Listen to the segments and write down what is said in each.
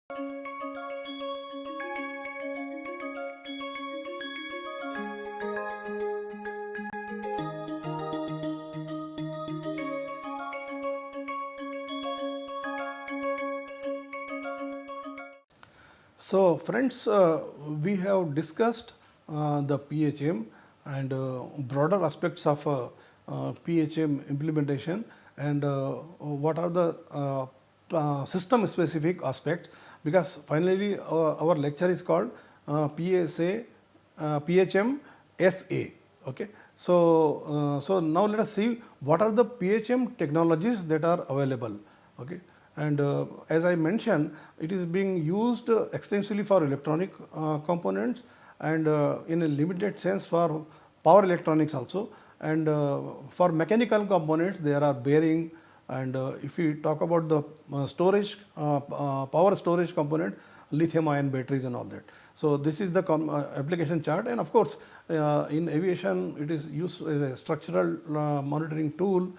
So friends, we have discussed the PHM and broader aspects of PHM implementation and what are the system specific aspects, because finally our lecture is called PHM SA. Okay. So now let us see what are the PHM technologies that are available. Okay. And as I mentioned, it is being used extensively for electronic components and in a limited sense for power electronics also, and for mechanical components there are bearing, and if we talk about the storage power storage component, lithium-ion batteries and all that. So this is the application chart, and of course in aviation it is used as a structural monitoring tool.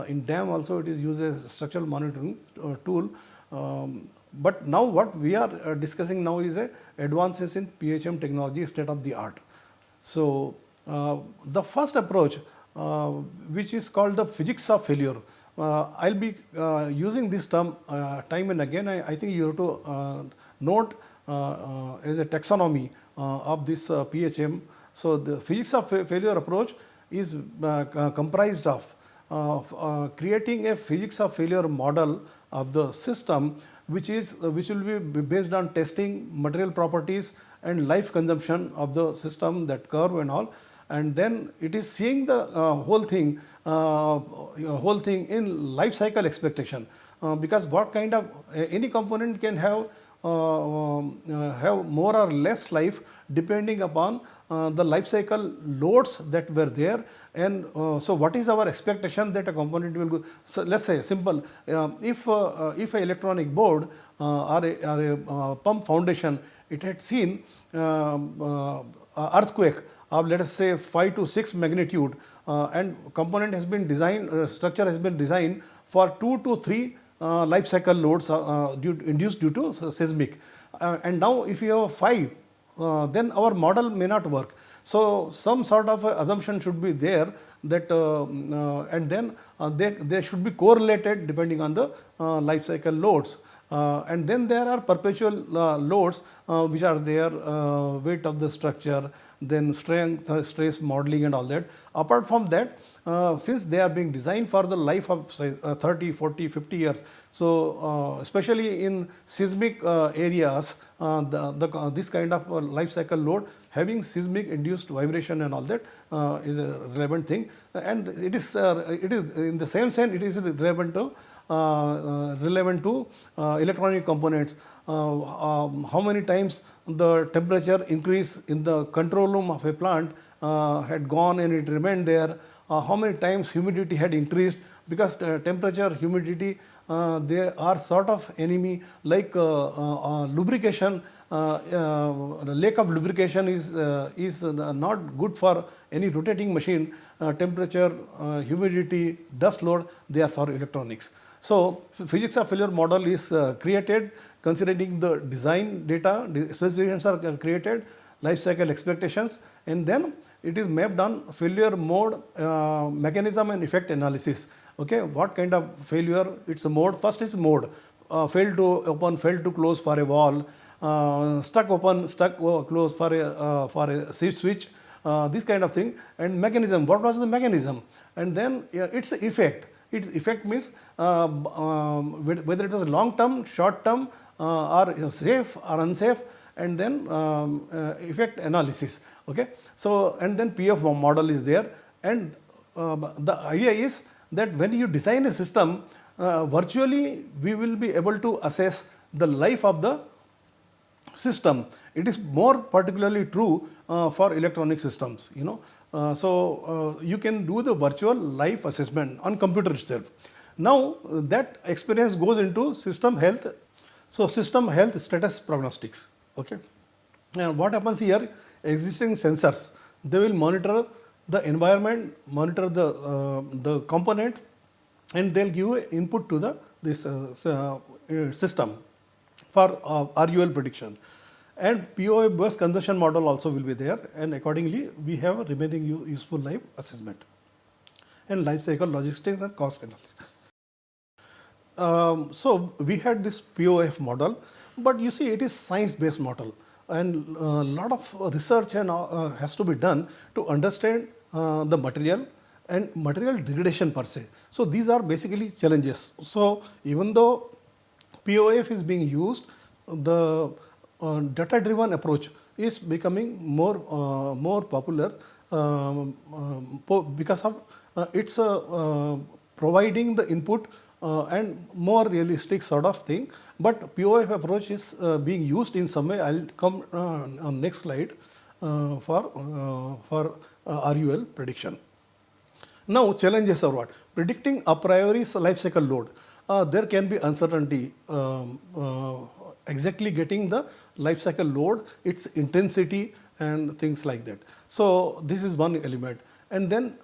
In dam also it is used as a structural monitoring tool. But now what we are discussing now is advances in PHM technology, state of the art. So the first approach, which is called the physics of failure. I will be using this term time and again. I think you have to note as a taxonomy of this PHM. So the physics of failure approach is comprised of creating a physics of failure model of the system, which will be based on testing material properties and life consumption of the system, that curve and all, and then it is seeing the whole thing in life cycle expectation, because what kind of any component can have more or less life depending upon the life cycle loads that were there, and so what is our expectation that a component will go. So let us say simple, if a electronic board or a pump foundation, it had seen earthquake of let us say 5 to 6 magnitude, and component has been designed, structure has been designed for 2 to 3 life cycle loads induced due to seismic, and now if you have 5, then our model may not work. So some sort of assumption should be there that and then they should be correlated depending on the life cycle loads. And then there are perpetual loads which are there, weight of the structure, then strength, stress modeling and all that. Apart from that, since they are being designed for the life of say 30, 40, 50 years, so especially in seismic areas, this kind of life cycle load having seismic induced vibration and all that is a relevant thing, and it is in the same sense it is relevant to electronic components. How many times the temperature increase in the control room of a plant had gone and it remained there, how many times humidity had increased, because temperature, humidity, they are sort of enemy, like lubrication. Lack of lubrication is not good for any rotating machine. Temperature, humidity, dust load, they are for electronics. So physics of failure model is created considering the design data, the specifications are created, life cycle expectations, and then it is mapped on failure mode, mechanism and effect analysis. Okay, what kind of failure? It's a mode. First is mode, failed to open, failed to close for a wall, stuck open, stuck close for a switch, this kind of thing. And mechanism, what was the mechanism? And then its effect. Its effect means whether it was long term, short term, or safe or unsafe, and then effect analysis. Okay. So and then PF model is there, and the idea is that when you design a system, virtually we will be able to assess the life of the system. It is more particularly true for electronic systems, you know. So you can do the virtual life assessment on computer itself. Now that experience goes into system health. So system health status prognostics. Okay. And what happens here? Existing sensors, they will monitor the environment, monitor the component, and they'll give input to this system. for RUL prediction. And POA based consumption model also will be there, and accordingly we have a remaining useful life assessment and life cycle logistics and cost analysis. So we had this POF model, but you see it is science-based model, and a lot of research and has to be done to understand the material and material degradation per se. So these are basically challenges. So even though POF is being used, the data-driven approach is becoming more popular because of its providing the input and more realistic sort of thing. But POF approach is being used in some way. I'll come on next slide for RUL prediction. Now challenges are what? Predicting a priori life cycle load. There can be uncertainty exactly getting the life cycle load, its intensity and things like that. So this is one element. And then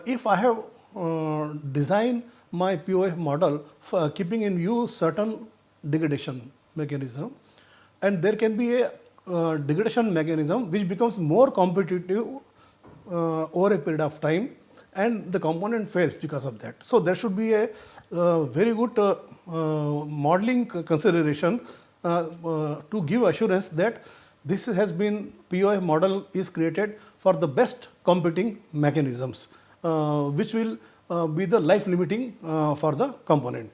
if I have designed my POF model for keeping in view certain degradation mechanism, and there can be a degradation mechanism which becomes more competitive over a period of time, and the component fails because of that. So there should be a very good modeling consideration to give assurance that this has been POF model is created for the best competing mechanisms, which will be the life limiting for the component.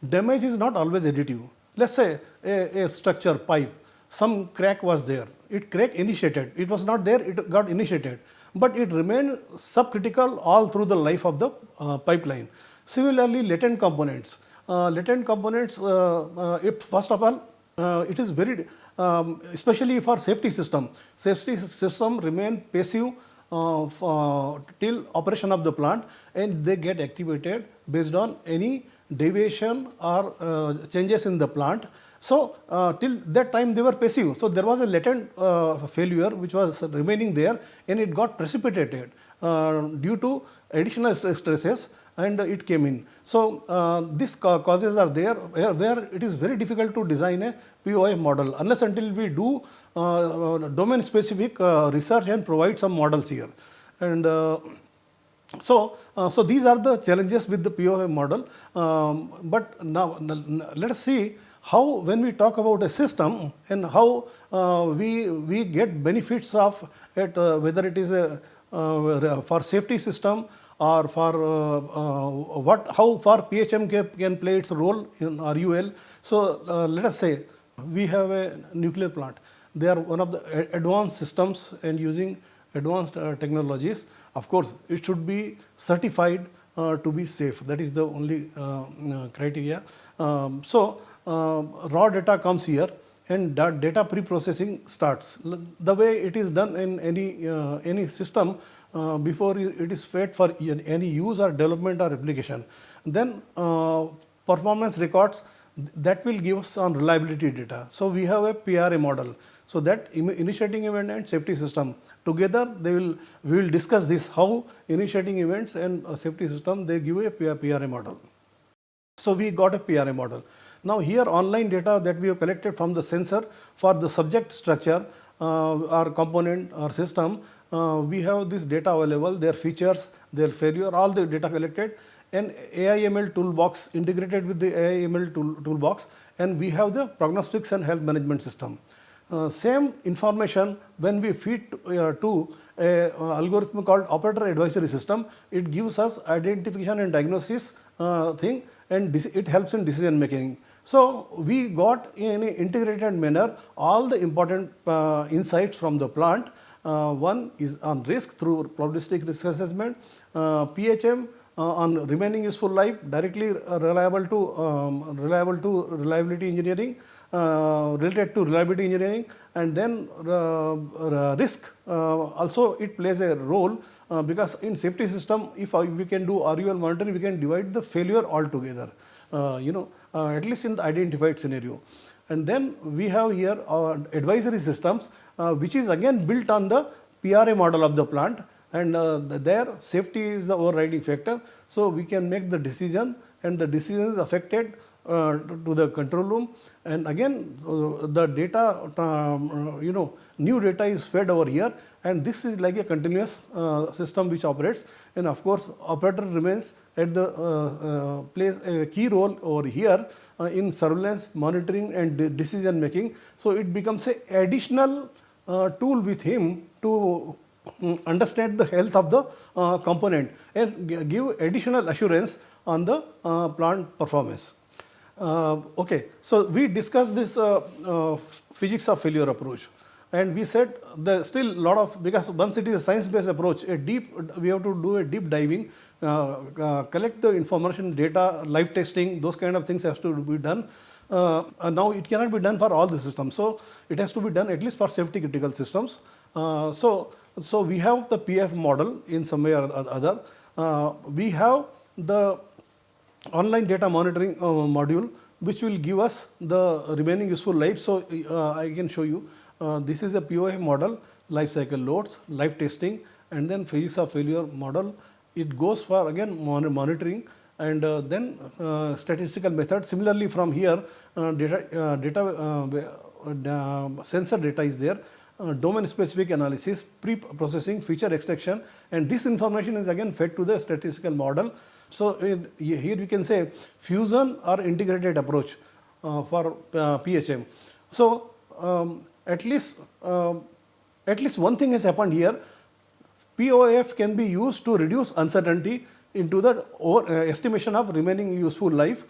Damage is not always additive. Let's say a structure pipe, some crack was there, it crack initiated, it was not there, it got initiated, but it remained subcritical all through the life of the pipeline. Similarly, latent components. If first of all, it is very, especially for safety system remain passive till operation of the plant, and they get activated based on any deviation or changes in the plant. So till that time they were passive. So there was a latent failure which was remaining there, and it got precipitated due to additional stresses, and it came in. So these causes are there where it is very difficult to design a POF model unless until we do domain specific research and provide some models here. And so these are the challenges with the POF model. But now let us see how, when we talk about a system and how we get benefits of it, whether it is a for safety system or for how far PHM can play its role in RUL. So let us say we have a nuclear plant. They are one of the advanced systems and using advanced technologies. Of course, it should be certified to be safe. That is the only criteria. So raw data comes here, and that data pre-processing starts. The way it is done in any system before it is fed for any use or development or application. Then performance records that will give us on reliability data. So we have a PRA model. So that initiating event and safety system together, we will discuss this, how initiating events and safety system, they give a PRA model. So we got a PRA model. Now here online data that we have collected from the sensor for the subject structure or component or system, we have this data available, their features, their failure, all the data collected, and AIML toolbox integrated with the AIML toolbox, and we have the prognostics and health management system. Same information when we feed to a algorithm called operator advisory system, it gives us identification and diagnosis thing, and it helps in decision making. So we got in an integrated manner all the important insights from the plant. One is on risk through probabilistic risk assessment, PHM on remaining useful life, directly reliable to reliability engineering, related to reliability engineering, and then risk also it plays a role because in safety system, if we can do RUL monitoring, we can divide the failure altogether, at least in the identified scenario. And then we have here advisory systems, which is again built on the PRA model of the plant, and there safety is the overriding factor. So we can make the decision, and the decision is affected to the control room, and again the data, new data is fed over here, and this is like a continuous system which operates, and of course operator remains at the plays a key role over here in surveillance, monitoring and decision making. So it becomes a additional tool with him to understand the health of the component and give additional assurance on the plant performance. Okay, so we discussed this physics of failure approach, and we said the still lot of, because once it is a science based approach, we have to do a deep diving, collect the information, data, live testing, those kind of things has to be done. Now it cannot be done for all the systems, so it has to be done at least for safety critical systems. So we have the PF model in some way or other. We have the online data monitoring module, which will give us the remaining useful life. So I can show you. This is a POF model, life cycle loads, live testing, and then physics of failure model. It goes for again monitoring, and then statistical method. Similarly, from here, sensor data is there. Domain specific analysis, pre-processing, feature extraction, and this information is again fed to the statistical model. So here we can say fusion or integrated approach for PHM. So at least one thing has happened here. POF can be used to reduce uncertainty into the estimation of remaining useful life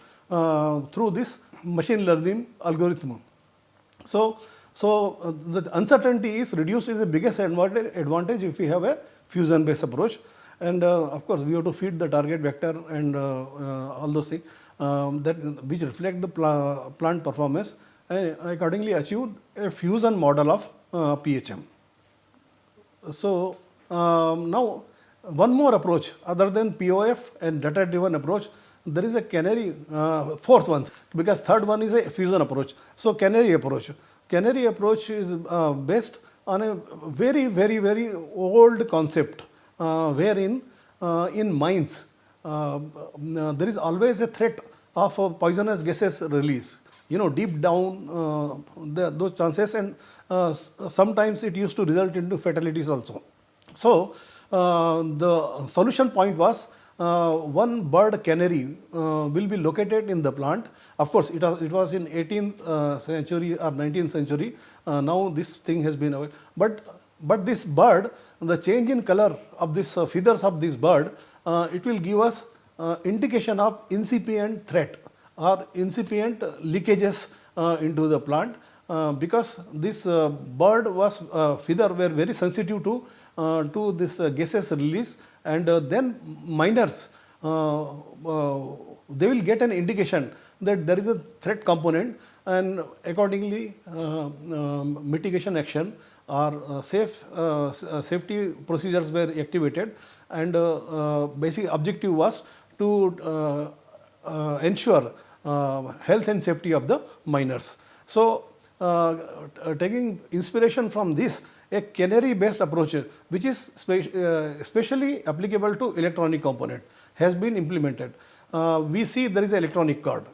through this machine learning algorithm. So the uncertainty is reduced, is the biggest advantage if we have a fusion based approach, and of course we have to feed the target vector and all those things which reflect the plant performance, and accordingly achieve a fusion model of PHM. So now one more approach other than POF and data driven approach, there is a Canary, fourth one, because third one is a fusion approach. So Canary approach. Canary approach is based on a very old concept, wherein in mines there is always a threat of poisonous gases release. Deep down those chances, and sometimes it used to result into fatalities also. So the solution point was, one bird canary will be located in the plant. Of course, it was in 18th century or 19th century. Now this thing has been available. But this bird, the change in color of this feathers of this bird, it will give us indication of incipient threat or incipient leakages into the plant. Because this bird was feather were very sensitive to this gases release, and then miners they will get an indication that there is a threat component, and accordingly mitigation action or safety procedures were activated, and basic objective was to ensure health and safety of the miners. So taking inspiration from this, a canary-based approach, which is especially applicable to electronic component, has been implemented. We see there is an electronic card.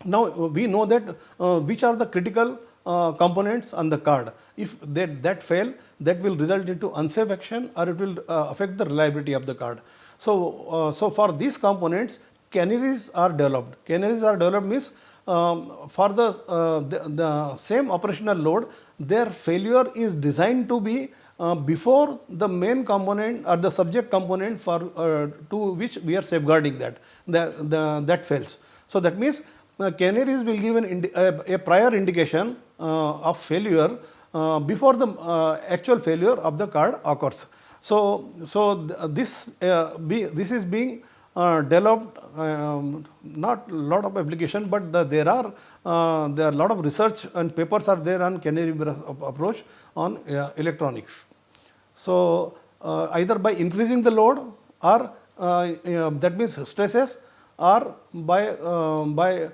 Now we know that which are the critical components on the card. If that fail, that will result into unsafe action, or it will affect the reliability of the card. So for these components, canaries are developed. Canaries are developed means for the same operational load, their failure is designed to be before the main component or the subject component for to which we are safeguarding that fails. So that means canaries will give a prior indication of failure before the actual failure of the card occurs. So this is being developed, not a lot of application, but there are a lot of research and papers are there on canary approach on electronics. So either by increasing the load, or that means stresses, or by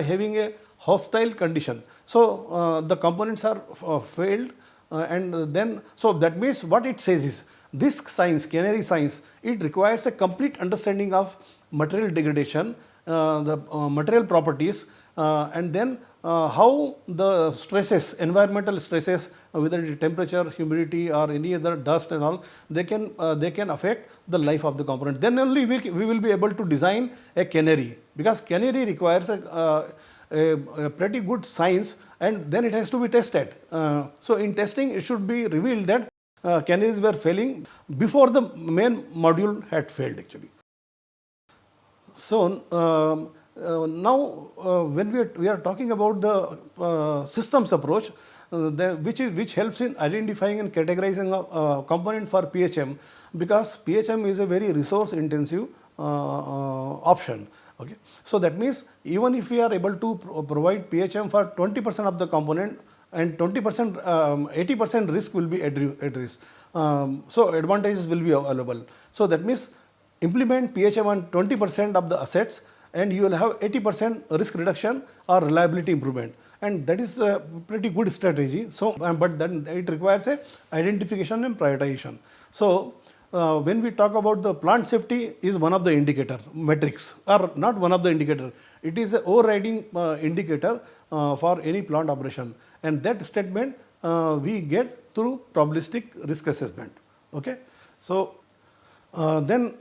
having a hostile condition. So the components are failed, and then so that means what it says is, this science, canary science, it requires a complete understanding of material degradation the material properties, and then how the stresses, environmental stresses, whether it is temperature, humidity, or any other dust and all, they can affect the life of the component. Then only we will be able to design a canary, because canary requires a pretty good science, and then it has to be tested. So in testing, it should be revealed that canaries were failing before the main module had failed actually. So now when we are talking about the systems approach, which helps in identifying and categorizing a component for PHM, because PHM is a very resource intensive option. Okay. So that means even if we are able to provide PHM for 20% of the component, and 20%, 80% risk will be at risk. So advantages will be available. So that means implement PHM on 20% of the assets, and you will have 80% risk reduction or reliability improvement, and that is a pretty good strategy. So, but then it requires a identification and prioritization. So, when we talk about the plant safety is one of the indicator metrics, or not one of the indicator, it is an overriding indicator for any plant operation, and that statement we get through probabilistic risk assessment. Okay. So then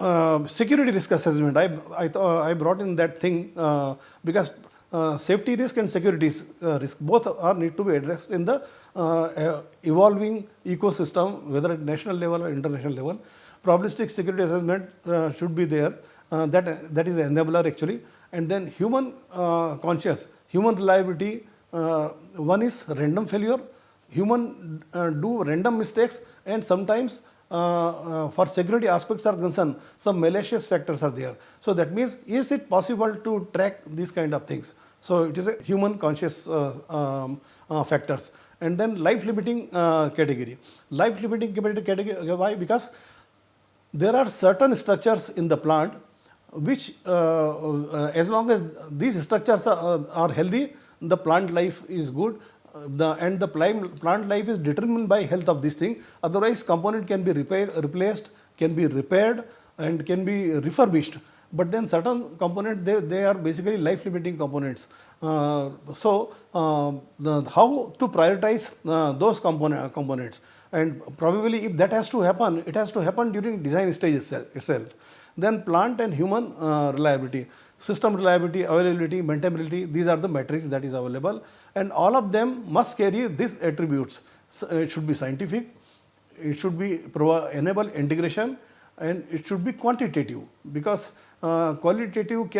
security risk assessment, I brought in that thing because safety risk and security risk both are need to be addressed in the evolving ecosystem, whether at national level or international level. Probabilistic security assessment should be there. That is an enabler actually. And then human conscious, human reliability. One is random failure. Human do random mistakes, and sometimes for security aspects are concerned, some malicious factors are there. So that means, is it possible to track these kind of things? So it is a human conscious factors. And then life limiting category. Life limiting category, why? Because there are certain structures in the plant which as long as these structures are healthy, the plant life is good. And the plant life is determined by health of this thing. Otherwise, component can be replaced, can be repaired, and can be refurbished. But then certain components, they are basically life limiting components. So how to prioritize those components, and probably if that has to happen, it has to happen during design stage itself. Then plant and human reliability, system reliability, availability, maintainability, these are the metrics that is available, and all of them must carry these attributes. So it should be scientific, it should be enable integration, and it should be quantitative, because qualitative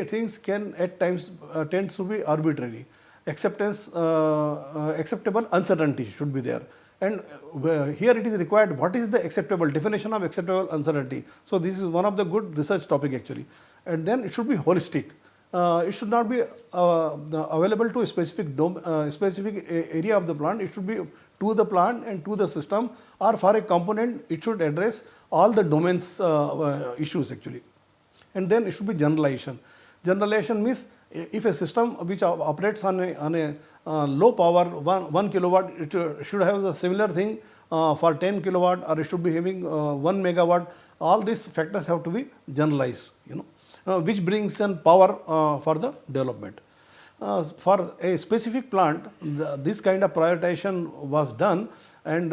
things can at times tend to be arbitrary. Acceptable uncertainty should be there. And here it is required, what is the acceptable definition of acceptable uncertainty. So this is one of the good research topic actually. And then it should be holistic. It should not be available to a specific area of the plant. It should be to the plant and to the system, or for a component it should address all the domains issues actually. And then it should be generalization. Generalization means if a system which operates on a low power 1 kilowatt, it should have the similar thing for 10 kilowatt, or it should be having 1 megawatt. All these factors have to be generalized, which brings in power for the development. For a specific plant, this kind of prioritization was done, and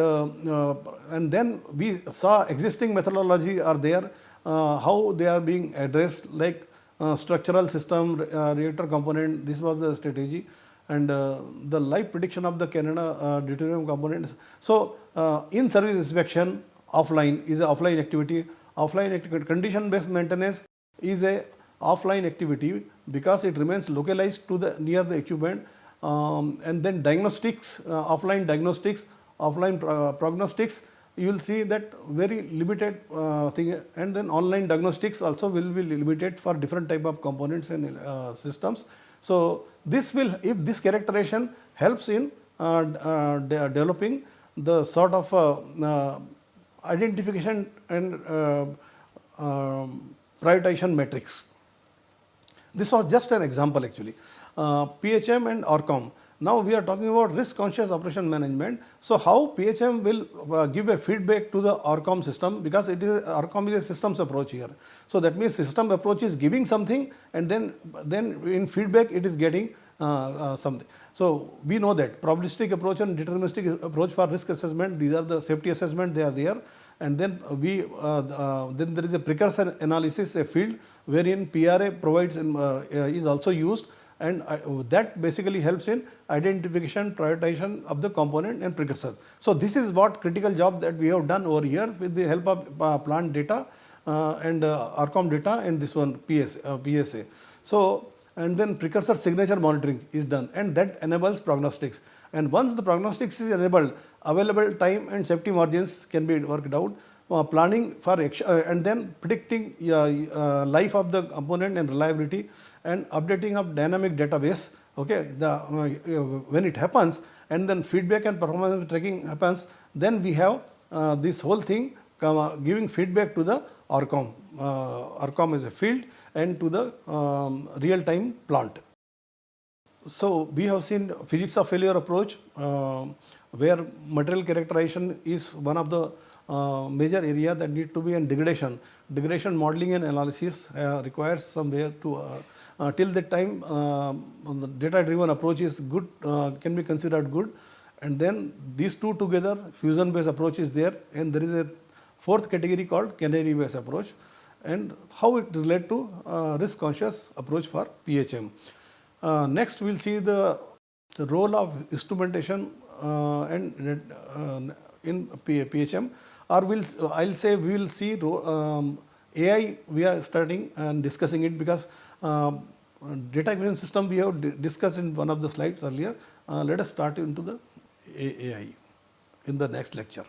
then we saw existing methodology are there, how they are being addressed, like structural system, reactor component. This was the strategy, and the life prediction of the Canada deuterium components. So in service inspection, offline is an offline activity. Offline activity, condition based maintenance is a offline activity, because it remains localized to the near the equipment. And then diagnostics, offline diagnostics, offline prognostics, you will see that very limited thing. And then online diagnostics also will be limited for different type of components and systems. So this will, if this characterization helps in developing the sort of identification and prioritization metrics. This was just an example actually. PHM and ORCOM. Now we are talking about risk conscious operation management. So how PHM will give a feedback to the ORCOM system, because it is ORCOM is a systems approach here. So that means system approach is giving something, and then in feedback it is getting something. So we know that probabilistic approach and deterministic approach for risk assessment, these are the safety assessment, they are there. And then then there is a precursor analysis, a field wherein PRA provides is also used, and that basically helps in identification, prioritization of the component and precursors. So this is what critical job that we have done over here with the help of plant data and ORCOM data and this one PSA. So and then precursor signature monitoring is done, and that enables prognostics. And once the prognostics is enabled, available time and safety margins can be worked out. Planning for and then predicting life of the component and reliability, and updating of dynamic database. Okay, when it happens, and then feedback and performance tracking happens, then we have this whole thing giving feedback to the ORCOM. ORCOM is a field, and to the real time plant. So we have seen physics of failure approach, where material characterization is one of the major area that need to be, in degradation. Degradation modeling and analysis requires some way to till that time the data driven approach is good, can be considered good, and then these two together, fusion based approach is there, and there is a fourth category called Canary-based approach, and how it relate to risk conscious approach for PHM. Next we will see the role of instrumentation and in PHM, or I'll say we will see AI. We are starting and discussing it, because data acquisition system we have discussed in one of the slides earlier. Let us start into the AI in the next lecture.